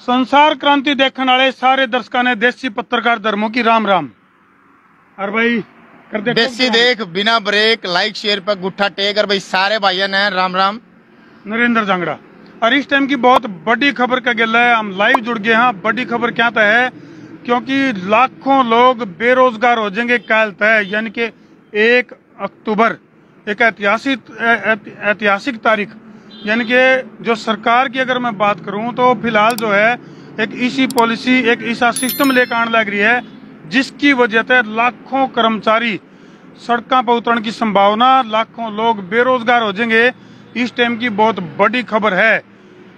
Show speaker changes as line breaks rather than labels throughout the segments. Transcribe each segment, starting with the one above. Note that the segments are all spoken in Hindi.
संसार क्रांति देखने वाले सारे दर्शकों ने देसी पत्रकार धर्मों की राम राम। और भाई करते
देसी देख बिना ब्रेक लाइक शेयर पर गुट्ठा टेक। और भाई सारे भाइयों ने राम राम।
नरेंद्र जांगड़ा। और इस टाइम की बहुत बड़ी खबर का गिला है, हम लाइव जुड़ गए हैं। बड़ी खबर क्या तय है, क्योंकि लाखों लोग बेरोजगार हो जाएंगे कल तय, यानी कि 1 अक्टूबर एक ऐतिहासिक तारीख। यानी कि जो सरकार की अगर मैं बात करूं तो फिलहाल जो है एक ऐसी पॉलिसी, एक ऐसा सिस्टम लेकर आने लग रही है जिसकी वजह से लाखों कर्मचारी सड़कों पर उतरने की संभावना, लाखों लोग बेरोजगार हो जाएंगे। इस टाइम की बहुत बड़ी खबर है।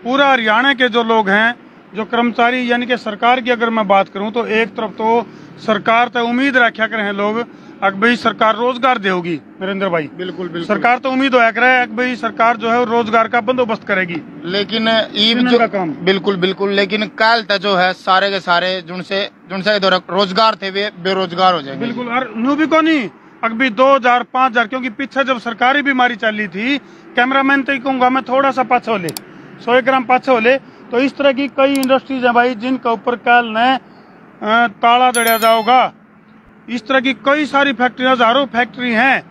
पूरा हरियाणा के जो लोग हैं, जो कर्मचारी, यानी कि सरकार की अगर मैं बात करूं तो एक तरफ तो सरकार तो उम्मीद रखा करे हैं लोग कि भाई सरकार रोजगार देगी। नरेंद्र भाई बिल्कुल बिल्कुल सरकार तो उम्मीद होया करे कि भाई सरकार जो है रोजगार का बंदोबस्त करेगी,
लेकिन जो का काम बिल्कुल बिल्कुल, लेकिन कल तक जो है सारे के सारे जिनसे रोजगार थे वे बेरोजगार हो जाएंगे।
बिल्कुल। और न्यू भी को नहीं अभी 2000 5000, क्योंकि पीछे जब सरकारी बीमारी चल रही थी, कैमरामैन तो कहूंगा मैं थोड़ा सा पाछे हो ले, 100 ग्राम पाछे हो ले। तो इस तरह की कई इंडस्ट्रीज है भाई जिनके ऊपर कल ने ताला जड़िया जाओगा। इस तरह की कई सारी फैक्ट्री, हजारों फैक्ट्री हैं।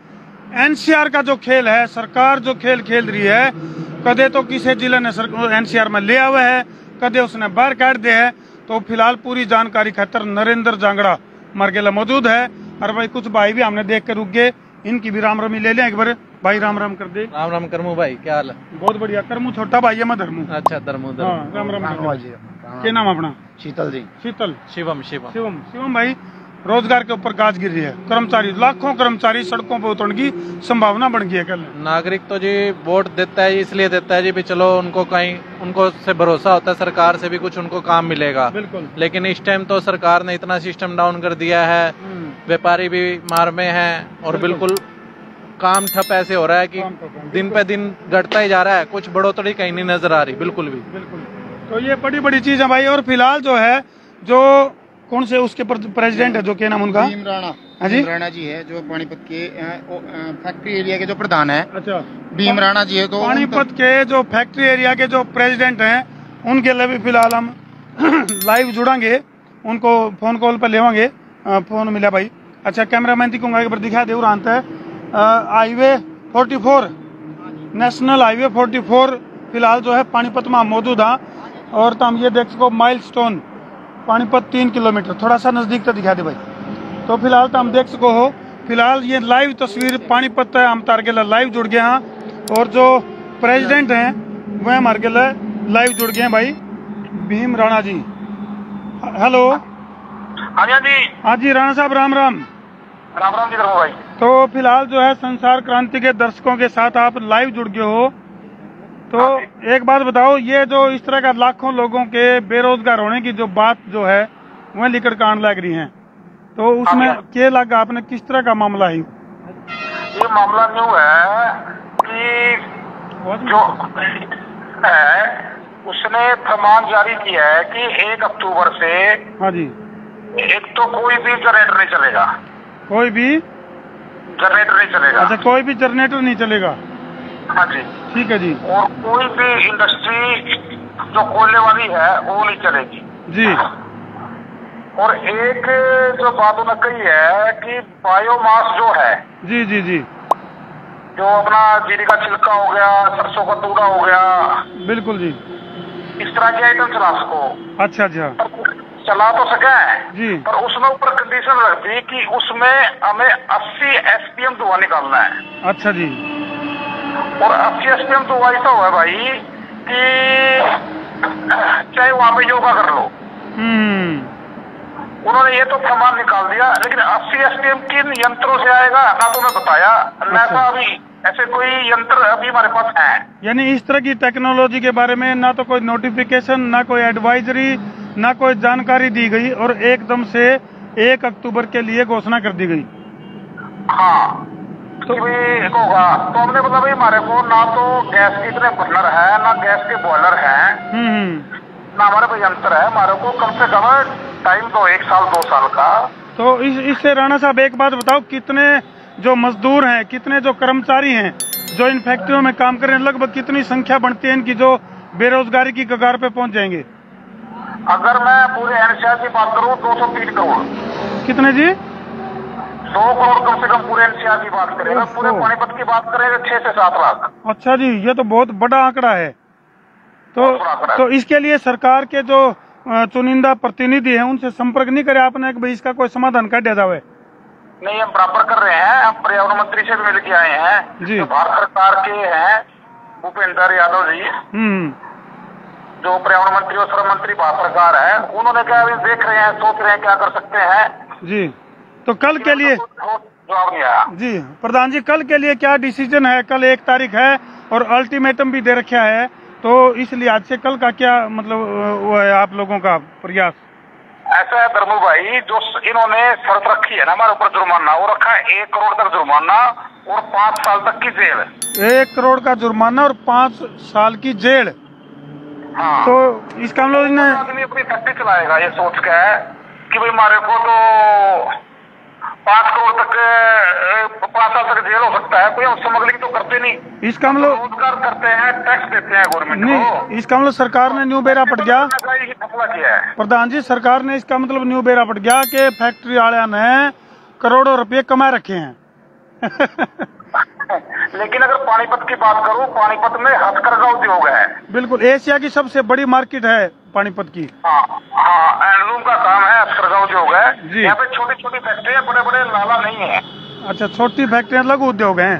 एनसीआर का जो खेल है, सरकार जो खेल खेल रही है, कदे तो किसी जिले ने एनसीआर में ले आवे है, कदे उसने बाहर काट दे है। तो फिलहाल पूरी जानकारी खातर नरेंद्र जांगड़ा मरगेला मौजूद है। और भाई कुछ भाई भी हमने देख के रुक गए, इनकी भी राम रमी ले लें एक बार। भाई राम राम कर दे।
राम राम करमू भाई, क्या हाल है?
बहुत बढ़िया। करमू छोटा भाई है, मैं धर्मू।
अच्छा धर्मू।
हाँ, राम राम क्या नाम अपना?
शीतल जी।
शीतल।
शिवम
भाई रोजगार के ऊपर गाज गिर रही है, कर्मचारी, लाखों कर्मचारी सड़कों पर उतरने की संभावना बन गई है। कल
नागरिक तो जी वोट देता है, इसलिए देता है जी भी चलो उनको कहीं उनको से भरोसा होता है सरकार से भी कुछ उनको काम मिलेगा।
बिल्कुल।
लेकिन इस टाइम तो सरकार ने इतना सिस्टम डाउन कर दिया है, व्यापारी भी मार में है और बिल्कुल काम ठप ऐसे हो रहा है कि दिन पे दिन घटता ही जा रहा है, कुछ बढ़ोतरी कहीं नहीं नजर आ रही बिल्कुल भी।
बिल्कुल। तो ये बड़ी चीज है भाई। और फिलहाल जो है, जो कौन से उसके प्रेसिडेंट है, जो क्या नाम उनका?
भीम राणा जी है, जो पानीपत के फैक्ट्री एरिया के जो प्रधान है।
अच्छा,
भीम राणा जी है। तो
पानीपत के जो फैक्ट्री एरिया के जो प्रेसिडेंट हैं, उनके लिए भी फिलहाल हम लाइव जुड़ेंगे, उनको फोन कॉल पर लेवांगे। फोन मिला भाई। अच्छा, कैमरामैन थी कहूँगा एक बार दिखा दे। हाईवे 44, नेशनल हाईवे 44 फिलहाल जो है पानीपत में मौजूद है। और तुम ये देख सको माइलस्टोन पानीपत 3 किलोमीटर, थोड़ा सा नजदीक तो दिखा दे भाई। तो फिलहाल तो हम देख सको हो, फिलहाल ये लाइव तस्वीर पानीपत है, हम तारगेला लाइव जुड़ गए हैं। और जो प्रेसिडेंट हैं वह हमारे गेला लाइव जुड़ गए हैं भाई, भीम राणा जी। हेलो। हाँ जी राणा साहब, राम राम।
राम राम जी भाई।
तो फिलहाल जो है संसार क्रांति के दर्शकों के साथ आप लाइव जुड़ गए हो, तो एक बात बताओ, ये जो इस तरह का लाखों लोगों के बेरोजगार होने की जो बात जो है वह लेकर कान लग रही है, तो उसमें क्या लगा आपने, किस तरह का मामला है?
ये मामला न्यू है कि जो है उसने फरमान जारी किया है कि 1 अक्टूबर से,
हाँ जी,
एक तो कोई भी जनरेटर नहीं चलेगा।
कोई भी
जनरेटर नहीं चलेगा?
अच्छा, कोई भी जनरेटर नहीं चलेगा।
हाँ जी,
ठीक है जी।
और कोई भी इंडस्ट्री जो कोयले वाली है वो नहीं चलेगी
जी।
और एक जो बात उन्होंने कही है कि बायोमास जो है,
जी जी जी,
जो अपना जीरी का छिलका हो गया, सरसों का तूड़ा हो गया,
बिल्कुल जी,
इस तरह के आइटम चला सको।
अच्छा अच्छा,
चला तो सके
जी,
पर उसमें ऊपर कंडीशन रखती कि उसमें हमें 80 SPM धुआं निकालना है।
अच्छा जी।
और 80 SPM धुआं ऐसा हुआ है भाई कि चाहे वहां पे योगा कर लो। उन्होंने ये तो फरमान निकाल दिया, लेकिन 80 SPM किन यंत्रों से आएगा ना तो मैं बताया, न ऐसा अभी ऐसे कोई यंत्र अभी हमारे पास है।
यानी इस तरह की टेक्नोलॉजी के बारे में ना तो कोई नोटिफिकेशन, ना कोई एडवाइजरी, ना कोई जानकारी दी गई, और एकदम से 1 अक्टूबर के लिए घोषणा कर दी गई।
हाँ, तो होगा तो हमने बोला भाई हमारे को ना तो गैस के इतने बर्नर है, ना गैस के बॉयलर है, ना हमारे पास यंत्र है, हमारे को कम से कम टाइम तो 1 साल 2 साल का।
तो इससे राणा साहब एक बात बताओ, कितने जो मजदूर हैं, कितने जो कर्मचारी हैं जो इन फैक्ट्रियों में काम कर रहे हैं, लगभग कितनी संख्या बनती है इनकी जो बेरोजगारी की कगार पे पहुंच जाएंगे?
अगर मैं पूरे एनसीआर की बात करूं 203 करोड़।
कितने जी?
2 करोड़ कम से कम पूरे एनसीआर की बात करें। अगर पूरे पानीपत की बात करें तो 6 से 7 लाख।
अच्छा जी, ये तो बहुत बड़ा आंकड़ा है। तो इसके लिए सरकार के जो चुनिंदा प्रतिनिधि हैं उनसे संपर्क नहीं करे आपने कि भाई इसका कोई समाधान कर दिया जाए?
नहीं, हम बराबर कर रहे हैं। हम पर्यावरण मंत्री से भी मिल के आए हैं
जी।
जो भारत सरकार के हैं भूपेंद्र यादव जी, जो पर्यावरण मंत्री और श्रम मंत्री भारत सरकार है। उन्होंने क्या अभी देख रहे हैं, सोच रहे हैं क्या कर सकते हैं
जी। तो कल के लिए
जवाब नहीं आया
जी। प्रधान जी, कल के लिए क्या डिसीजन है? कल 1 तारीख है और अल्टीमेटम भी दे रखा है, तो इस लिहाज से कल का क्या मतलब वो है आप लोगों का प्रयास?
ऐसा है धर्मू भाई, जो इन्होंने शर्त रखी है ना हमारे ऊपर जुर्माना, वो रखा है 1 करोड़ तक जुर्माना और 5 साल तक की जेल।
1 करोड़ का जुर्माना और 5 साल की जेल।
हाँ।
तो इसका हम लोग ने
आदमी अपनी फैक्ट्री चलाएगा ये सोच के कि भाई हमारे को तो 5 करोड़ तक 5 साल तक जेल हो सकता है। कोई हम स्मगलिंग तो करते नहीं,
इसका हम लोग
रोजगार करते हैं, टैक्स देते हैं गवर्नमेंट को।
नहीं, इसका मतलब सरकार ने न्यू बेरा पट गया।
फैसला किया है
प्रधान जी, सरकार ने इसका मतलब न्यू बेरा पट गया कि फैक्ट्री वाले ने करोड़ों रुपए कमा रखे हैं।
लेकिन अगर पानीपत की बात करूं, पानीपत में हथकरघा उद्योग है।
बिल्कुल, एशिया की सबसे बड़ी मार्केट है पानीपत की।
हाँ, हैंडलूम का काम है, हथकरघा उद्योग है
जी।
यहाँ पे छोटी छोटी फैक्ट्रियां, बड़े बड़े नाला नहीं है।
अच्छा, छोटी फैक्ट्रियां लघु उद्योग हैं।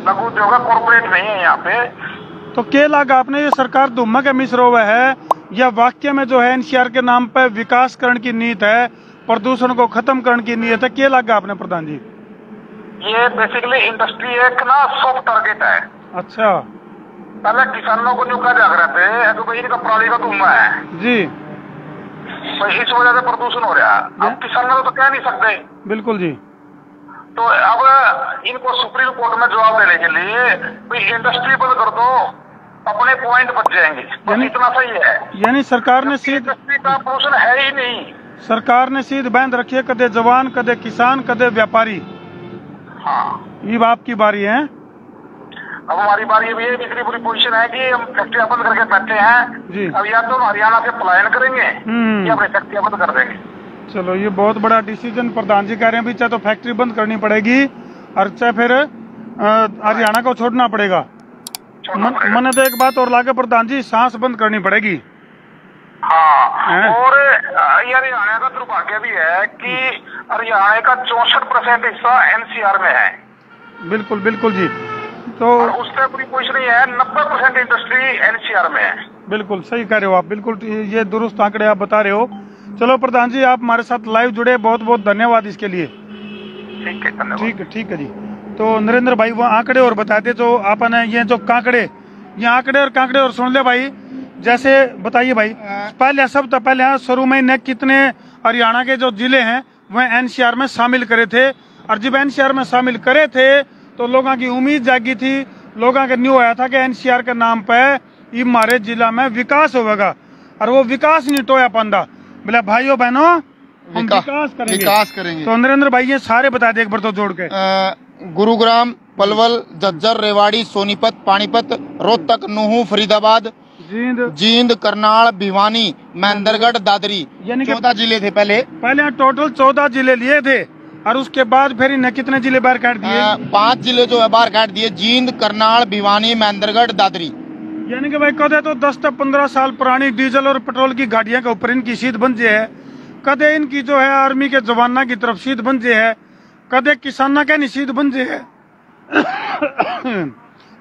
लघु उद्योग है, कॉर्पोरेट नहीं है यहाँ पे।
तो क्या लगा आपने ये सरकार धुम्मा के मिश्र हुआ है या वाक्य में जो है एनसीआर के नाम पर विकासकरण की नीयत है, प्रदूषण को खत्म करने की नीयत है? क्या लगा आपने प्रधान जी?
ये बेसिकली इंडस्ट्री एक ना सॉफ्ट टारगेट है।
अच्छा।
पहले किसानों को जो कहा जा रहे थे तो भाई इनका पराली का धुआं है
जी,
तो इस वजह से प्रदूषण हो रहा है। अब किसानों को तो कह नहीं सकते।
बिल्कुल जी।
तो अब इनको सुप्रीम कोर्ट में जवाब देने के लिए भाई इंडस्ट्री बंद कर दो, अपने पॉइंट बच जाएंगे, बस इतना सही है।
यानी सरकार ने सीध
इंडस्ट्री का प्रदूषण है ही नहीं।
सरकार ने सीध बांध रखी है, कदे जवान, कदे किसान, कदे व्यापारी।
हाँ,
ये आपकी बारी है।
अब हमारी बारी अभी ये दूसरी पूरी पोजीशन है कि हम फैक्ट्रियां बंद करके बैठे हैं
जी।
अब या तो हम हरियाणा से पलायन करेंगे या अपनी फैक्ट्रियां बंद कर देंगे।
चलो, ये बहुत बड़ा डिसीजन प्रधान जी कह रहे हैं भी, चाहे तो फैक्ट्री बंद करनी पड़ेगी और चाहे फिर हरियाणा को छोड़ना पड़ेगा। मैंने तो एक बात और लाके प्रधान जी, सांस बंद करनी पड़ेगी।
हाँ, और ये हरियाणा का दुर्भाग्य भी है कि हरियाणा का 64% हिस्सा एनसीआर में है।
बिल्कुल बिल्कुल जी। तो
उससे पूरी पोजीशन नहीं है, 90% इंडस्ट्री एनसीआर में है।
बिल्कुल सही कह रहे हो आप, बिल्कुल ये दुरुस्त आंकड़े आप बता रहे हो। चलो प्रधान जी, आप हमारे साथ लाइव जुड़े, बहुत बहुत धन्यवाद इसके लिए।
ठीक है, धन्यवाद।
ठीक है जी। तो नरेंद्र भाई वो आंकड़े और बता दे जो आपने ये जो कांकड़े, ये आंकड़े और कांकड़े और सुन ले भाई। जैसे बताइए भाई, पहले सब तो पहले शुरू में ने कितने हरियाणा के जो जिले हैं वह एनसीआर में शामिल करे थे, और जब एनसीआर में शामिल करे थे तो लोगों की उम्मीद जागी थी, लोगों का न्यू आया था कि एनसीआर के नाम पे हमारे जिला में विकास होगा, और वो विकास नहीं टोया पांदा। बोले भाइयों बहनों, हम विकास करेंगे। तो नरेंद्र भाई ये सारे बता दे एक बार तो जोड़ के।
गुरुग्राम, पलवल, झज्जर, रेवाड़ी, सोनीपत, पानीपत, रोहतक, नूहू, फरीदाबाद, जींद, करनाल, भिवानी, महेंद्रगढ़, दादरी, यानी 14 जिले थे पहले
टोटल 14 जिले लिए थे, और उसके बाद फिर इन्हें कितने जिले बाहर काट दिए?
5 जिले जो है बाहर काट दिए, जींद, करनाल, भिवानी, महेंद्रगढ़, दादरी।
यानी कि भाई कदे तो 10 से 15 साल पुरानी डीजल और पेट्रोल की गाड़ियां के ऊपर इनकी सीध बन जे है, कदे इनकी जो है आर्मी के जवाना की तरफ सीध बन जे है, कदे किसाना के सीध बन जे है।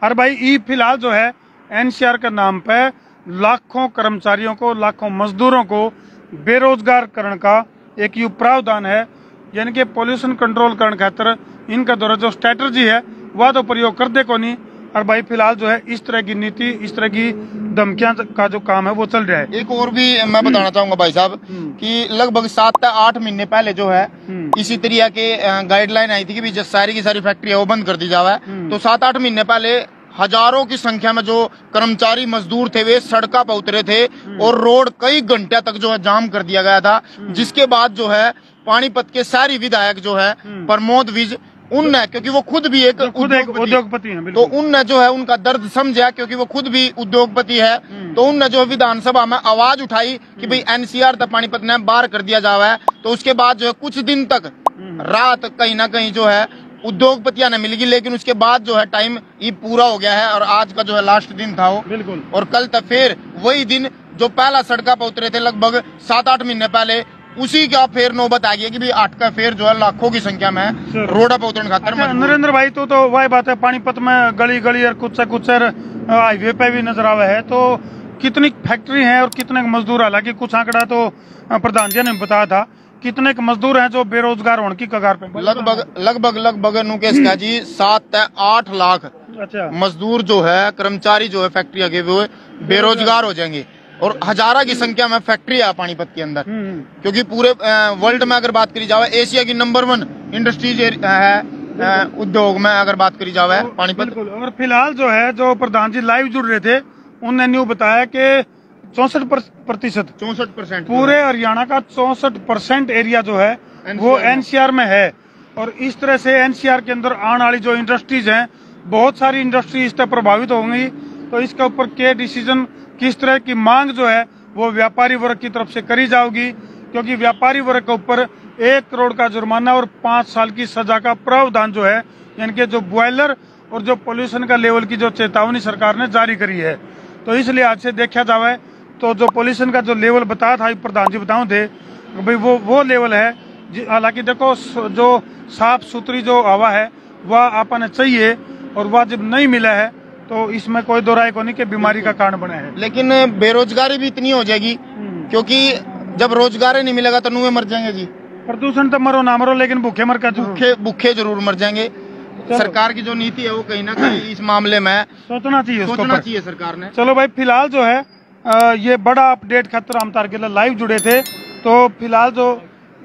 और भाई ये फिलहाल जो है एनसीआर के नाम पे लाखों कर्मचारियों को, लाखों मजदूरों को बेरोजगार करने का एक यू प्रावधान है। यानी कि पोल्यूशन कंट्रोल करने खातिर इनका द्वारा जो स्ट्रेटजी है वह तो प्रयोग कर दे को नहीं। और भाई फिलहाल जो है इस तरह की नीति, इस तरह की धमकियां का जो काम है वो चल रहा है।
एक और भी मैं बताना चाहूंगा भाई साहब कि लगभग 7 से 8 महीने पहले जो है इसी तरह के गाइडलाइन आई थी कि भी सारी की सारी फैक्ट्रियां वो बंद कर दी जावे। तो 7-8 महीने पहले हजारों की संख्या में जो कर्मचारी मजदूर थे वे सड़कों पर उतरे थे और रोड कई घंटे तक जो है जाम कर दिया गया था, जिसके बाद जो है पानीपत के सारी विधायक जो है प्रमोद विज उनने, क्योंकि वो खुद भी एक
उद्योगपति हैं,
तो
बिल्कुल।
उनने जो है उनका दर्द समझा, क्योंकि वो खुद भी उद्योगपति है। तो उनने जो विधानसभा में आवाज उठाई कि भाई एनसीआर तक पानीपत ने बाहर कर दिया जावा है। तो उसके बाद जो है कुछ दिन तक रात कहीं ना कहीं जो है उद्योगपतियां ने मिलेगी, लेकिन उसके बाद जो है टाइम ये पूरा हो गया है और आज का जो है लास्ट दिन था वो,
बिल्कुल।
और कल तक फिर वही दिन जो पहला सड़का पर उतरे थे लगभग 7-8 महीने पहले, उसी का फिर नौबत आ गई कि भाई 8 का फिर जो है लाखों की संख्या में रोड पर उतरने खातर।
अच्छा, नरेंद्र भाई तो वही बात है, पानीपत में गली गली और कुछ हाईवे पे भी नजर आवे है, तो कितनी फैक्ट्री है और कितने मजदूर, हालांकि कुछ आंकड़ा तो प्रधान जी ने बताया था, कितने मजदूर हैं जो बेरोजगार होने की कगार पे?
लगभग नुकेश का जी 7 से 8 लाख
अच्छा
मजदूर जो है, कर्मचारी जो है फैक्ट्री आगे हुए बेरोजगार हो जाएंगे, और हजारों की संख्या में फैक्ट्री है पानीपत के अंदर। क्योंकि पूरे वर्ल्ड में अगर बात करी जाए, एशिया की नंबर 1 इंडस्ट्रीज है उद्योग में अगर बात करी जाए पानीपत।
और फिलहाल जो है, जो प्रधान जी लाइव जुड़ रहे थे, उन्होंने न्यू बताया कि 64% पूरे हरियाणा का 64% एरिया जो है वो एनसीआर में है। और इस तरह से एनसीआर के अंदर आने वाली जो इंडस्ट्रीज हैं, बहुत सारी इंडस्ट्री इससे प्रभावित होंगी। तो इसके ऊपर के डिसीजन, किस तरह की मांग जो है वो व्यापारी वर्ग की तरफ से करी जाएगी, क्योंकि व्यापारी वर्ग के ऊपर 1 करोड़ का जुर्माना और 5 साल की सजा का प्रावधान जो है, यानी कि जो बॉयलर और जो पोल्यूशन का लेवल की जो चेतावनी सरकार ने जारी करी है। तो इस लिहाज से देखा जाए तो जो पोल्यूशन का जो लेवल बताया था प्रधान जी बताओ थे भाई, वो लेवल है। हालांकि देखो, जो साफ सुथरी जो हवा है वह आपने चाहिए, और वह जब नहीं मिला है तो इसमें कोई दो राय को नहीं कि बीमारी का कारण बना है।
लेकिन बेरोजगारी भी इतनी हो जाएगी, क्योंकि जब रोजगार ही नहीं मिलेगा तो नुए मर जाएंगे जी।
प्रदूषण तो मरो ना मरो, लेकिन भूखे मर का
भूखे जरूर मर जाएंगे। सरकार की जो नीति है वो कहीं ना कहीं इस मामले में
सोचना चाहिए
सरकार ने।
चलो भाई, फिलहाल जो है ये बड़ा अपडेट खातर हम तार के लाइव जुड़े थे। तो फिलहाल जो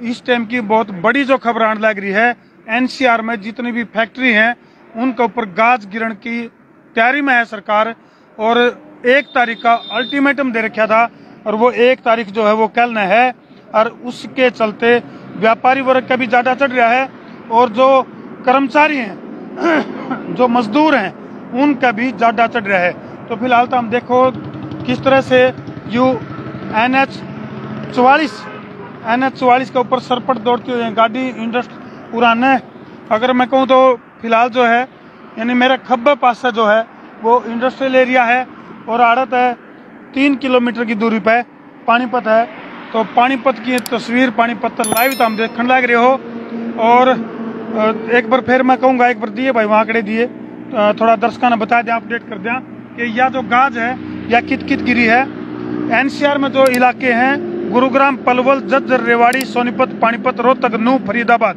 इस टाइम की बहुत बड़ी जो खबर आने लग रही है, एनसीआर में जितनी भी फैक्ट्री हैं उनके ऊपर गाज गिरण की तैयारी में है सरकार, और 1 तारीख का अल्टीमेटम दे रखा था, और वो 1 तारीख जो है वो कल न है। और उसके चलते व्यापारी वर्ग का भी ज्यादा चढ़ रहा है, और जो कर्मचारी हैं जो मजदूर हैं उनका भी ज्यादा चढ़ रहा है। तो फिलहाल तो हम देखो किस तरह से NH 44 के ऊपर सरपट दौड़ती हुई गाड़ी इंडस्ट्री पुराने, अगर मैं कहूँ तो फिलहाल जो है, यानी मेरे खब्बे पास से जो है वो इंडस्ट्रियल एरिया है, और आड़त है 3 किलोमीटर की दूरी पे पानीपत है। तो पानीपत की तस्वीर, पानीपत लाइव तो हम देखने लग रहे हो। और एक बार फिर मैं कहूँगा, एक बार दिए भाई वहाँ कड़े दिए, थोड़ा दर्शकों ने बता दें, अपडेट कर दें कि यह जो गाज है या कित गिरी है। एनसीआर में जो इलाके हैं, गुरुग्राम, पलवल, झज्जर, रेवाड़ी, सोनीपत, पानीपत, रोहतक, नूह, फरीदाबाद,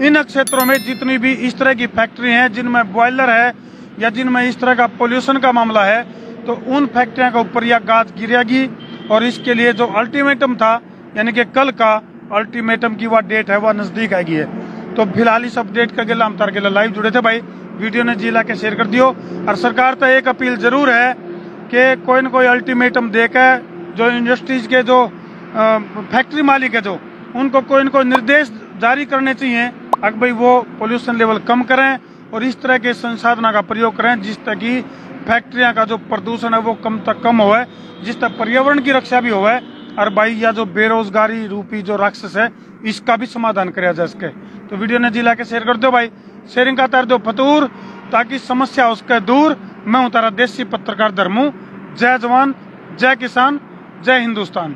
इन क्षेत्रों में जितनी भी इस तरह की फैक्ट्री हैं जिनमें बॉयलर है या जिनमें इस तरह का पोल्यूशन का मामला है, तो उन फैक्ट्रियों के ऊपर यह गाज गिरेगी। और इसके लिए जो अल्टीमेटम था, यानी कि कल का अल्टीमेटम की वह डेट है, वह नजदीक आएगी है। तो फिलहाल इस अपडेट का गिला हम तार के लाइव जुड़े थे भाई, वीडियो ने जिला के शेयर कर दियो। और सरकार तो एक अपील जरूर है कि कोई न कोई अल्टीमेटम देकर जो इंडस्ट्रीज के जो फैक्ट्री मालिक है जो, उनको कोई न कोई निर्देश जारी करने चाहिए अगर भाई वो पोल्यूशन लेवल कम करें और इस तरह के संसाधनों का प्रयोग करें जिस तक कि फैक्ट्रियां का जो प्रदूषण है वो कम तक कम होवे, जिस तक पर्यावरण की रक्षा भी होवे, और भाई या जो बेरोजगारी रूपी जो राक्षस है इसका भी समाधान किया जा सके। तो वीडियो ने जिला के शेयर कर दो भाई, शेयरिंग का कर दो फतूर, ताकि समस्या उसके दूर। मैं हूं तारा देसी पत्रकार धर्मू। जय जवान, जय किसान, जय हिंदुस्तान।